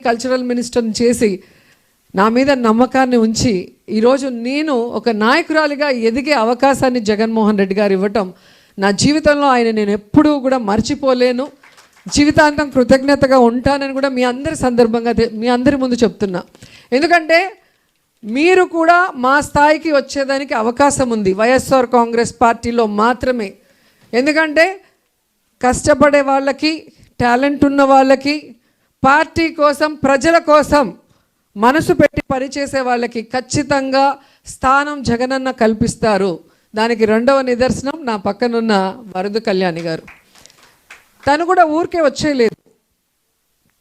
Cultural మినిస్టర్ని చేసి నా మీద నమ్మకాన్ని ఉంచి ఈరోజు నేను ఒక నాయకురాలిగా ఎదిగే అవకాశాన్ని జగన్మోహన్ రెడ్డి గారు ఇవ్వటం నా జీవితంలో ఆయన నేను ఎప్పుడూ కూడా మర్చిపోలేను. జీవితాంతం కృతజ్ఞతగా ఉంటానని కూడా మీ అందరి ముందు చెప్తున్నా. ఎందుకంటే మీరు కూడా మా స్థాయికి వచ్చేదానికి అవకాశం ఉంది వైఎస్ఆర్ కాంగ్రెస్ పార్టీలో మాత్రమే. ఎందుకంటే కష్టపడే వాళ్ళకి, టాలెంట్ ఉన్న వాళ్ళకి, పార్టీ కోసం, ప్రజల కోసం మనసు పెట్టి పనిచేసే వాళ్ళకి ఖచ్చితంగా స్థానం జగనన్న కల్పిస్తారు. దానికి రెండవ నిదర్శనం నా పక్కనున్న వరద కళ్యాణి గారు. తను కూడా ఊరికే వచ్చేయలేదు,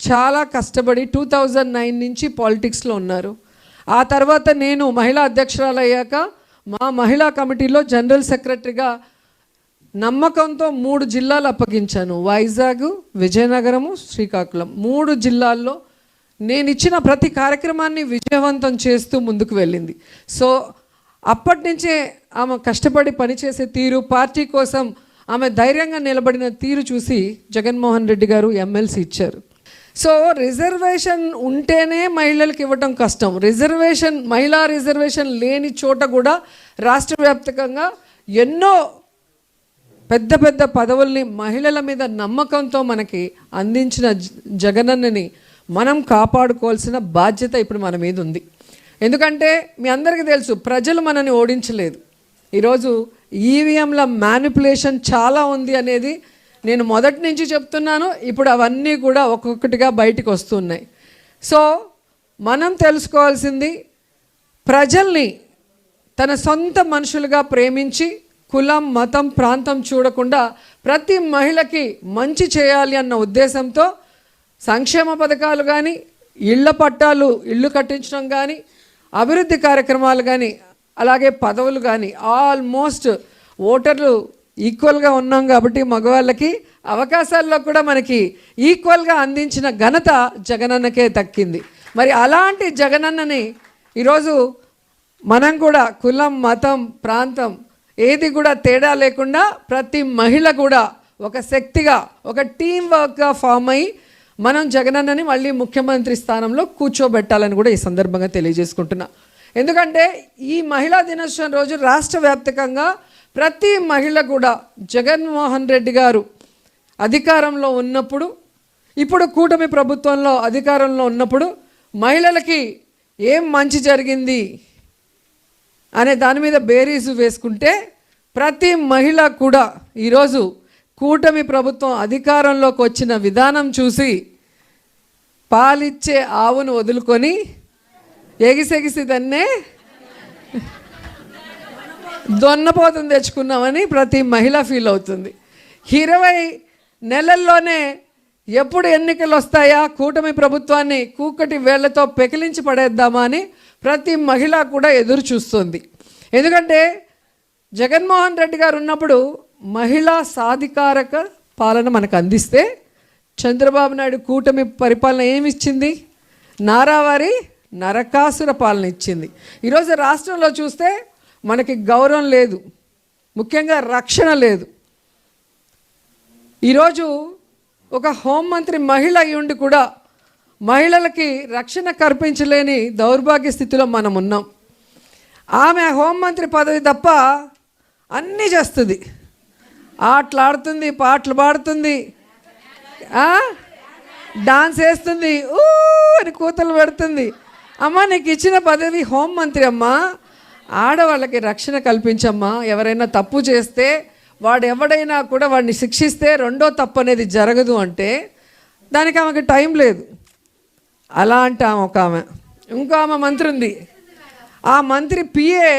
చాలా కష్టపడి 2009 నుంచి పాలిటిక్స్లో ఉన్నారు. ఆ తర్వాత నేను మహిళా అధ్యక్షురాలు అయ్యాక మా మహిళా కమిటీలో జనరల్ సెక్రటరీగా నమ్మకంతో 3 జిల్లాలు అప్పగించాను. వైజాగ్, విజయనగరము, శ్రీకాకుళం 3 జిల్లాల్లో నేను ఇచ్చిన ప్రతి కార్యక్రమాన్ని విజయవంతం చేస్తూ ముందుకు వెళ్ళింది. సో అప్పటి నుంచే ఆమె కష్టపడి పనిచేసే తీరు, పార్టీ కోసం ఆమె ధైర్యంగా నిలబడిన తీరు చూసి జగన్మోహన్ రెడ్డి గారు ఎమ్మెల్సీ ఇచ్చారు. సో రిజర్వేషన్ ఉంటేనే మహిళలకు ఇవ్వటం కష్టం. మహిళా రిజర్వేషన్ లేని చోట కూడా రాష్ట్ర వ్యాప్తంగా ఎన్నో పెద్ద పెద్ద పదవుల్ని మహిళల మీద నమ్మకంతో మనకి అందించిన జగనన్నని మనం కాపాడుకోవాల్సిన బాధ్యత ఇప్పుడు మన మీద ఉంది. ఎందుకంటే మీ అందరికీ తెలుసు, ప్రజలు మనని ఓడించలేదు. ఈరోజు ఈవీఎంల మ్యానిపులేషన్ చాలా ఉంది అనేది నేను మొదటి నుంచి చెప్తున్నాను. ఇప్పుడు అవన్నీ కూడా ఒక్కొక్కటిగా బయటికి వస్తున్నాయి. సో మనం తెలుసుకోవాల్సింది, ప్రజల్ని తన సొంత మనుషులుగా ప్రేమించి కులం, మతం, ప్రాంతం చూడకుండా ప్రతి మహిళకి మంచి చేయాలి అన్న ఉద్దేశంతో సంక్షేమ పథకాలు కానీ, ఇళ్ల పట్టాలు, ఇళ్ళు కట్టించడం కానీ, అభివృద్ధి కార్యక్రమాలు కానీ, అలాగే పదవులు కానీ, ఆల్మోస్ట్ ఓటర్లు ఈక్వల్గా ఉన్నాం కాబట్టి మగవాళ్ళకి అవకాశాల్లో కూడా మనకి ఈక్వల్గా అందించిన ఘనత జగనన్నకే దక్కింది. మరి అలాంటి జగనన్నని ఈరోజు మనం కూడా కులం, మతం, ప్రాంతం ఏది కూడా తేడా లేకుండా ప్రతి మహిళ కూడా ఒక శక్తిగా, ఒక టీం వర్క్గా ఫామ్ అయ్యి మనం జగనన్నని మళ్ళీ ముఖ్యమంత్రి స్థానంలో కూర్చోబెట్టాలని కూడా ఈ సందర్భంగా తెలియజేసుకుంటున్నా. ఎందుకంటే ఈ మహిళా దినోత్సవం రోజు రాష్ట్ర వ్యాప్తంగా ప్రతి మహిళ కూడా జగన్మోహన్ రెడ్డి గారు అధికారంలో ఉన్నప్పుడు, ఇప్పుడు కూటమి ప్రభుత్వంలో అధికారంలో ఉన్నప్పుడు మహిళలకి ఏం మంచి జరిగింది అనే దాని మీద బేరీజు వేసుకుంటే ప్రతి మహిళ కూడా ఈరోజు కూటమి ప్రభుత్వం అధికారంలోకి వచ్చిన విధానం చూసి పాలిచ్చే ఆవును వదులుకొని ఎగిసెగిసి దాన్నే దొన్నపోతం తెచ్చుకున్నామని ప్రతి మహిళ ఫీల్ అవుతుంది. 20 నెలల్లోనే ఎప్పుడు ఎన్నికలు వస్తాయా, కూటమి ప్రభుత్వాన్ని కూకటి వేళ్లతో పెకిలించి పడేద్దామా అని ప్రతి మహిళ కూడా ఎదురు చూస్తుంది. ఎందుకంటే జగన్మోహన్ రెడ్డి గారు ఉన్నప్పుడు మహిళా సాధికారక పాలన మనకు అందిస్తే, చంద్రబాబు నాయుడు కూటమి పరిపాలన ఏమి ఇచ్చింది? నారావారి నరకాసుర పాలన ఇచ్చింది. ఈరోజు రాష్ట్రంలో చూస్తే మనకి గౌరవం లేదు, ముఖ్యంగా రక్షణ లేదు. ఈరోజు ఒక హోంమంత్రి మహిళ అయి ఉండి కూడా మహిళలకి రక్షణ కల్పించలేని దౌర్భాగ్య స్థితిలో మనం ఉన్నాం. ఆమె హోంమంత్రి పదవి తప్ప అన్నీ చేస్తుంది, ఆటలాడుతుంది, పాటలు పాడుతుంది, డాన్స్ వేస్తుంది, అని కూతలు పెడుతుంది. అమ్మ, నీకు ఇచ్చిన పదవి హోంమంత్రి అమ్మా, ఆడవాళ్ళకి రక్షణ కల్పించమ్మా. ఎవరైనా తప్పు చేస్తే వాడు ఎవడైనా కూడా వాడిని శిక్షిస్తే రెండో తప్పు అనేది జరగదు అంటే దానికి ఆమెకి టైం లేదు. అలా అంటే ఒక ఆమె, ఇంకో ఆమె మంత్రి ఉంది. ఆ మంత్రి పిఏ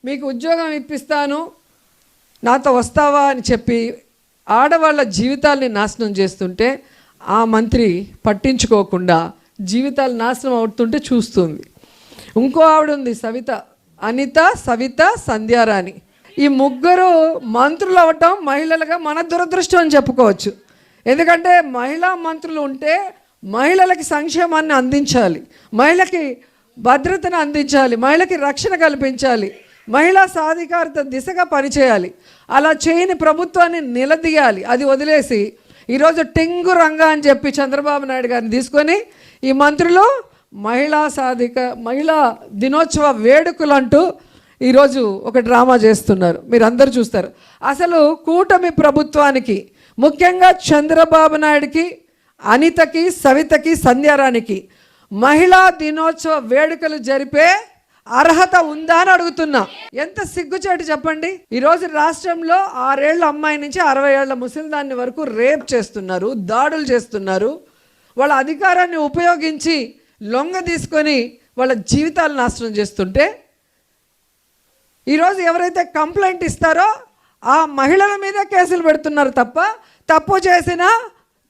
మీకు ఉద్యోగం ఇప్పిస్తాను, నాతో వస్తావా అని చెప్పి ఆడవాళ్ళ జీవితాల్ని నాశనం చేస్తుంటే ఆ మంత్రి పట్టించుకోకుండా జీవితాలు నాశనం అవుతుంటే చూస్తుంది. ఇంకో ఆవిడ ఉంది, అనిత, సవిత, సంధ్యారాణి. ఈ ముగ్గురు మంత్రులు అవ్వటం మహిళలుగా మన దురదృష్టం అని చెప్పుకోవచ్చు. ఎందుకంటే మహిళా మంత్రులు ఉంటే మహిళలకి సంక్షేమాన్ని అందించాలి, మహిళకి భద్రతను అందించాలి, మహిళకి రక్షణ కల్పించాలి, మహిళా సాధికారత దిశగా పనిచేయాలి. అలా చేయని ప్రభుత్వాన్ని నిలదీయాలి. అది వదిలేసి ఈరోజు టింగు రంగా అని చెప్పి చంద్రబాబు నాయుడు గారిని తీసుకొని ఈ మంత్రులు మహిళా దినోత్సవ వేడుకలు అంటూ ఈరోజు ఒక డ్రామా చేస్తున్నారు. మీరు అందరూ చూస్తారు. అసలు కూటమి ప్రభుత్వానికి, ముఖ్యంగా చంద్రబాబు నాయుడికి, అనితకి, సవితకి, సంధ్యారానికి మహిళా దినోత్సవ వేడుకలు జరిపే అర్హత ఉందా అని అడుగుతున్నా. ఎంత సిగ్గుచేటు చెప్పండి. ఈరోజు రాష్ట్రంలో 6 ఏళ్ల అమ్మాయి నుంచి 60 ఏళ్ల ముసలిదాన్ని వరకు రేప్ చేస్తున్నారు, దాడులు చేస్తున్నారు. వాళ్ళ అధికారాన్ని ఉపయోగించి లొంగ తీసుకొని వాళ్ళ జీవితాలు నాశనం చేస్తుంటే, ఈరోజు ఎవరైతే కంప్లైంట్ ఇస్తారో ఆ మహిళల మీద కేసులు పెడుతున్నారు తప్ప, తప్పు చేసినా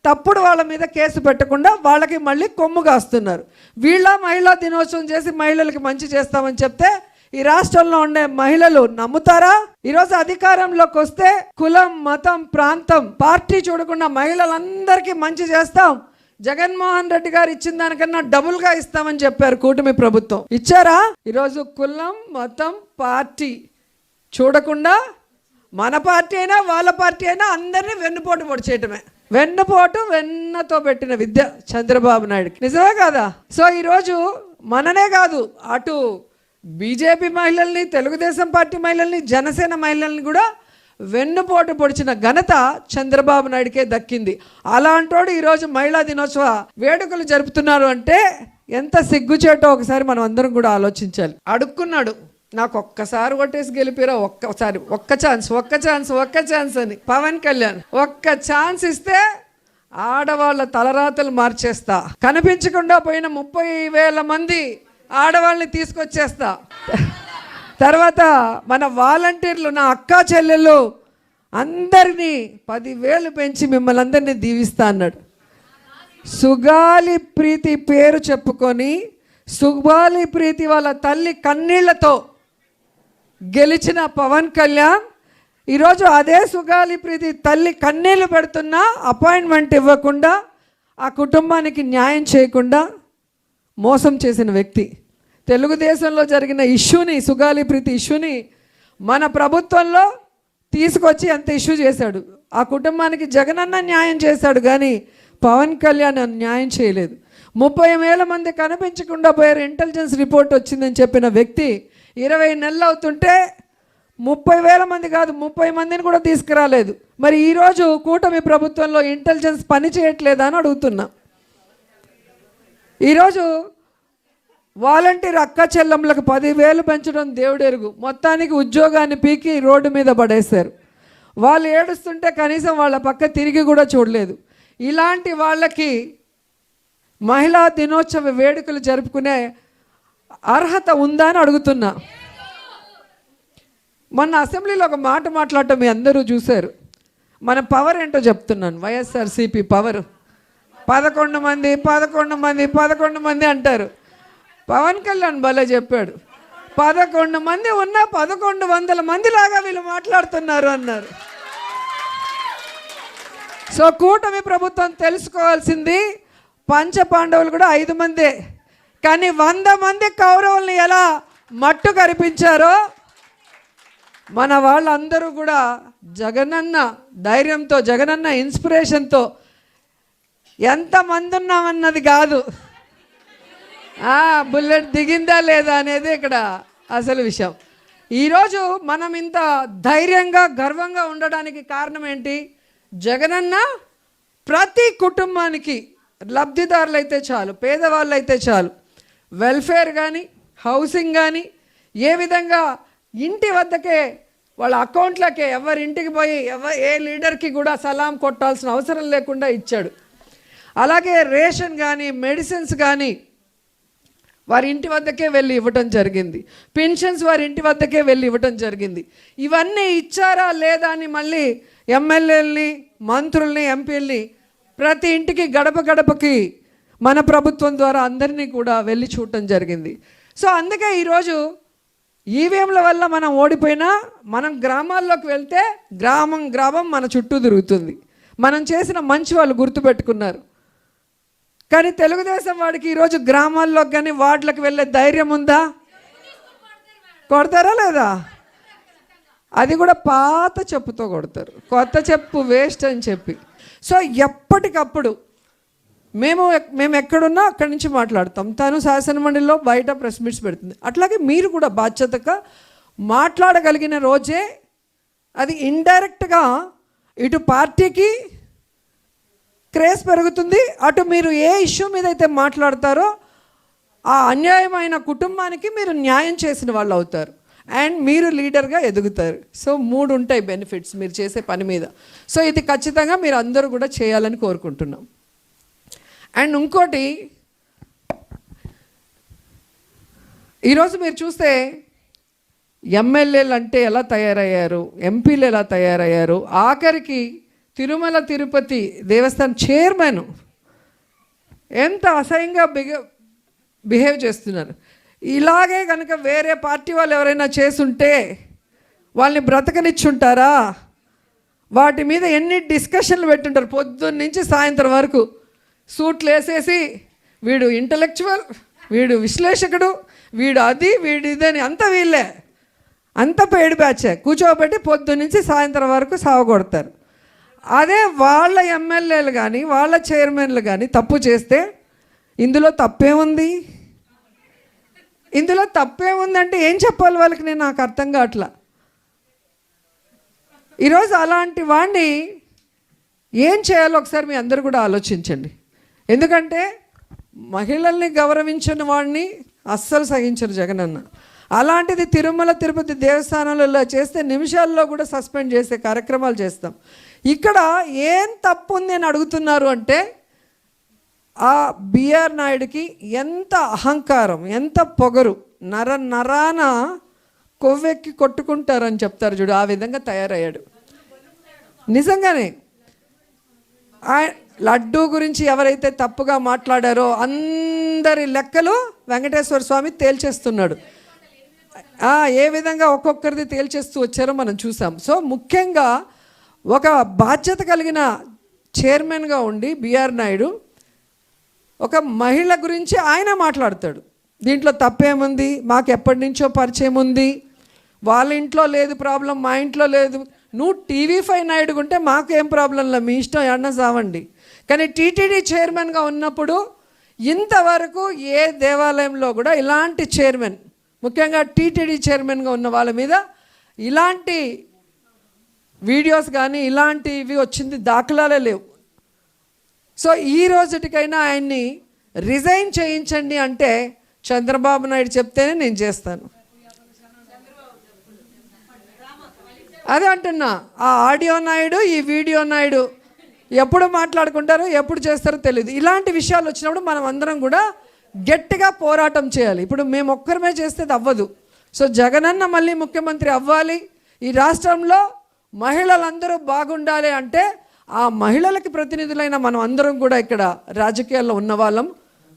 తప్పుడు వాళ్ళ మీద కేసు పెట్టకుండా వాళ్ళకి మళ్ళీ కొమ్ము కాస్తున్నారు. వీళ్ళ మహిళా దినోత్సవం చేసి మహిళలకి మంచి చేస్తామని చెప్తే ఈ రాష్ట్రంలో ఉండే మహిళలు నమ్ముతారా? ఈరోజు అధికారంలోకి వస్తే కులం, మతం, ప్రాంతం, పార్టీ చూడకుండా మహిళలందరికీ మంచి చేస్తాం, జగన్మోహన్ రెడ్డి గారు ఇచ్చిన దానికన్నా డబుల్గా ఇస్తామని చెప్పారు కూటమి ప్రభుత్వం. ఇచ్చారా? ఈరోజు కులం, మతం, పార్టీ చూడకుండా మన పార్టీ అయినా వాళ్ళ పార్టీ అయినా అందరినీ వెన్నుపోటు పొడిచేయటమే. వెన్నతో పెట్టిన విద్య చంద్రబాబు నాయుడుకి. నిజమే కదా? సో ఈరోజు మననే కాదు, అటు బీజేపీ మహిళల్ని, తెలుగుదేశం పార్టీ మహిళల్ని, జనసేన మహిళల్ని కూడా వెన్నుపోటు పొడిచిన ఘనత చంద్రబాబు నాయుడికే దక్కింది. అలాంటోడు ఈరోజు మహిళా దినోత్సవ వేడుకలు జరుపుతున్నారు అంటే ఎంత సిగ్గుచేటో ఒకసారి మనం అందరం కూడా ఆలోచించాలి. అడుక్కున్నాడు, నాకు ఒక్కసారి కొట్టేసి గెలిపిరా, ఒక్క ఛాన్స్ అని పవన్ కళ్యాణ్. ఒక్క ఛాన్స్ ఇస్తే ఆడవాళ్ళ తలరాతలు మార్చేస్తా, కనిపించకుండా పోయిన 30,000 మంది ఆడవాళ్ళని తీసుకొచ్చేస్తా, తర్వాత మన వాలంటీర్లు, నా అక్కా చెల్లెళ్ళు అందరినీ 10,000 పెంచి మిమ్మల్ని అందరినీ దీవిస్తా అన్నాడు. సుగాలి ప్రీతి పేరు చెప్పుకొని సుగాలి ప్రీతి వాళ్ళ తల్లి కన్నీళ్లతో గెలిచిన పవన్ కళ్యాణ్ ఈరోజు అదే సుగాలి ప్రీతి తల్లి కన్నీళ్లు పెడుతున్నా అపాయింట్మెంట్ ఇవ్వకుండా, ఆ కుటుంబానికి న్యాయం చేయకుండా మోసం చేసిన వ్యక్తి. తెలుగుదేశంలో జరిగిన ఇష్యూని, సుగాలి ప్రీతి ఇష్యూని మన ప్రభుత్వంలో తీసుకొచ్చి అంత ఇష్యూ చేశాడు. ఆ కుటుంబానికి జగనన్న న్యాయం చేశాడు కానీ పవన్ కళ్యాణ్ న్యాయం చేయలేదు. 30,000 మంది కనిపించకుండా పోయారు, ఇంటెలిజెన్స్ రిపోర్ట్ వచ్చిందని చెప్పిన వ్యక్తి 20 నెలలు అవుతుంటే 30,000 మంది కాదు 30 మందిని కూడా తీసుకురాలేదు. మరి ఈరోజు కూటమి ప్రభుత్వంలో ఇంటెలిజెన్స్ పని చేయట్లేదా అని అడుగుతున్నా. ఈరోజు వాలంటీర్ అక్క చెల్లెమ్మలకు 10,000 పెంచడం దేవుడెరుగు, మొత్తానికి ఉద్యోగాన్ని పీకి రోడ్డు మీద పడేశారు. వాళ్ళు ఏడుస్తుంటే కనీసం వాళ్ళ పక్క తిరిగి కూడా చూడలేదు. ఇలాంటి వాళ్ళకి మహిళా దినోత్సవ వేడుకలు జరుపుకునే అర్హత ఉందా అని అడుగుతున్నా. మొన్న అసెంబ్లీలో ఒక మాట మాట్లాడటం మీ అందరూ చూశారు. మన పవర్ ఏంటో చెప్తున్నాను. వైఎస్ఆర్సీపీ పవర్ 11 మంది అంటారు. పవన్ కళ్యాణ్ భలే చెప్పాడు, 11 మంది ఉన్నా 1100 మంది లాగా వీళ్ళు మాట్లాడుతున్నారు అన్నారు. సో కూటమి ప్రభుత్వం తెలుసుకోవాల్సింది, పంచ పాండవులు కూడా 5 మందే, కానీ 100 మంది కౌరవుల్ని ఎలా మట్టు కరిపించారో మన వాళ్ళందరూ కూడా జగనన్న ధైర్యంతో, జగనన్న ఇన్స్పిరేషన్తో ఎంతమంది ఉన్నామన్నది కాదు, బుల్లెట్ దిగిందా లేదా అనేది ఇక్కడ అసలు విషయం. ఈరోజు మనం ఇంత ధైర్యంగా, గర్వంగా ఉండడానికి కారణం ఏంటి? జగనన్న ప్రతి కుటుంబానికి, లబ్ధిదారులు అయితే చాలు, పేదవాళ్ళు అయితే చాలు, వెల్ఫేర్ కానీ, హౌసింగ్ కానీ, ఏ విధంగా ఇంటి వద్దకే వాళ్ళ అకౌంట్లకే, ఎవరింటికి పోయి ఏ లీడర్కి కూడా సలాం కొట్టాల్సిన అవసరం లేకుండా ఇచ్చాడు. అలాగే రేషన్ కానీ, మెడిసిన్స్ కానీ వారి ఇంటి వద్దకే వెళ్ళి ఇవ్వటం జరిగింది. పెన్షన్స్ వారి ఇంటి వద్దకే వెళ్ళి ఇవ్వటం జరిగింది. ఇవన్నీ ఇచ్చారా లేదా అని మళ్ళీ ఎమ్మెల్యేలని, మంత్రుల్ని, ఎంపీల్ని ప్రతి ఇంటికి గడప గడపకి మన ప్రభుత్వం ద్వారా అందరినీ కూడా వెళ్ళి చూడటం జరిగింది. సో అందుకే ఈరోజు ఈవీఎంల వల్ల మనం ఓడిపోయినా మనం గ్రామాల్లోకి వెళ్తే గ్రామం మన చుట్టూ తిరుగుతుంది. మనం చేసిన మంచి వాళ్ళు గుర్తుపెట్టుకున్నారు. కానీ తెలుగుదేశం వాడికి ఈరోజు గ్రామాల్లోకి కానీ వార్డులకు వెళ్ళే ధైర్యం ఉందా? కొడతారా లేదా? అది కూడా పాత చెప్పుతో కొడతారు, కొత్త చెప్పు వేస్ట్ అని చెప్పి. సో ఎప్పటికప్పుడు మేము ఎక్కడున్నా అక్కడి నుంచి మాట్లాడతాం. తను శాసనమండలిలో బయట ప్రెస్ మీట్స్ పెడుతుంది. అట్లాగే మీరు కూడా బాధ్యతగా మాట్లాడగలిగిన రోజే అది ఇండైరెక్ట్గా ఇటు పార్టీకి క్రేజ్ పెరుగుతుంది, అటు మీరు ఏ ఇష్యూ మీద అయితే మాట్లాడతారో ఆ అన్యాయమైన కుటుంబానికి మీరు న్యాయం చేసిన వాళ్ళు అవుతారు అండ్ మీరు లీడర్గా ఎదుగుతారు. సో 3 ఉంటాయి బెనిఫిట్స్ మీరు చేసే పని మీద. సో ఇది ఖచ్చితంగా మీరు అందరూ కూడా చేయాలని కోరుకుంటున్నాం. అండ్ ఇంకోటి, ఈరోజు మీరు చూస్తే ఎమ్మెల్యేలు అంటే ఎలా తయారయ్యారు, ఎంపీలు ఎలా తయారయ్యారు, ఆఖరికి తిరుమల తిరుపతి దేవస్థానం చైర్మన్ ఎంత అసహ్యంగా బిహేవ్ చేస్తున్నారు. ఇలాగే కనుక వేరే పార్టీ వాళ్ళు ఎవరైనా చేసుంటే వాళ్ళని బ్రతకనిచ్చుంటారా? వాటి మీద ఎన్ని డిస్కషన్లు పెట్టుంటారు పొద్దున్న నుంచి సాయంత్రం వరకు. సూట్లు వేసేసి వీడు ఇంటలెక్చువల్, వీడు విశ్లేషకుడు, వీడు అది, వీడు ఇదని అంతా వీళ్ళే, అంత పెయిడ్ బ్యాచే కూర్చోబెట్టి పొద్దున్న నుంచి సాయంత్రం వరకు సావగొడతారు. అదే వాళ్ళ ఎమ్మెల్యేలు కానీ వాళ్ళ చైర్మన్లు కానీ తప్పు చేస్తే ఇందులో తప్పేముంది? ఇందులో తప్పేముందంటే ఏం చెప్పాలి వాళ్ళకి? నేను నాకు అర్థం కావట్లా. ఈరోజు అలాంటి వాడిని ఏం చేయాలో ఒకసారి మీ అందరూ కూడా ఆలోచించండి. ఎందుకంటే మహిళల్ని గౌరవించిన వాడిని అస్సలు సహించరు జగనన్న. అలాంటిది తిరుమల తిరుపతి దేవస్థానంలో ఇలా చేస్తే నిమిషాల్లో కూడా సస్పెండ్ చేసే కార్యక్రమాలు చేస్తాం. ఇక్కడ ఏం తప్పు ఉంది అని అడుగుతున్నారు అంటే ఆ బిఆర్ నాయుడికి ఎంత అహంకారం, ఎంత పొగరు, నరాన కొవ్వెక్కి కొట్టుకుంటారని చెప్తారు చూడు, ఆ విధంగా తయారయ్యాడు. నిజంగానే లడ్డూ గురించి ఎవరైతే తప్పుగా మాట్లాడారో అందరి లెక్కలు వెంకటేశ్వర స్వామి తేల్చేస్తున్నాడు. ఏ విధంగా ఒక్కొక్కరిది తేల్చేస్తూ వచ్చారో మనం చూసాం. సో ముఖ్యంగా ఒక బాధ్యత కలిగిన చైర్మన్గా ఉండి బిఆర్ నాయుడు ఒక మహిళ గురించి ఆయన మాట్లాడతాడు. దీంట్లో తప్పేముంది, మాకు ఎప్పటి నుంచో పరిచయం ఉంది, వాళ్ళ ఇంట్లో లేదు ప్రాబ్లం, మా ఇంట్లో లేదు. నువ్వు TV5 నాయుడు ఉంటే మాకు ఏం ప్రాబ్లంలా, మీ ఇష్టం ఏమన్నా సావండి. కానీ టీటీడీ చైర్మన్గా ఉన్నప్పుడు ఇంతవరకు ఏ దేవాలయంలో కూడా ఇలాంటి చైర్మన్, ముఖ్యంగా టీటీడీ చైర్మన్గా ఉన్న వాళ్ళ మీద ఇలాంటి వీడియోస్ కానీ ఇలాంటివి వచ్చింది దాఖలాలే లేవు. సో ఈ రోజుటికైనా ఆయన్ని రిజైన్ చేయించండి అంటే చంద్రబాబు నాయుడు చెప్తేనే నేను చేస్తాను. అదే అంటున్నా, ఆ ఆడియో నాయుడు ఈ వీడియో నాయుడు ఎప్పుడు మాట్లాడుకుంటారో ఎప్పుడు చేస్తారో తెలియదు. ఇలాంటి విషయాలు వచ్చినప్పుడు మనం అందరం కూడా గట్టిగా పోరాటం చేయాలి. ఇప్పుడు మేము ఒక్కరమే చేస్తే అది అవ్వదు. సో జగనన్న మళ్ళీ ముఖ్యమంత్రి అవ్వాలి, ఈ రాష్ట్రంలో మహిళలందరూ బాగుండాలి అంటే ఆ మహిళలకి ప్రతినిధులైన మనం అందరం కూడా ఇక్కడ రాజకీయాల్లో ఉన్న వాళ్ళం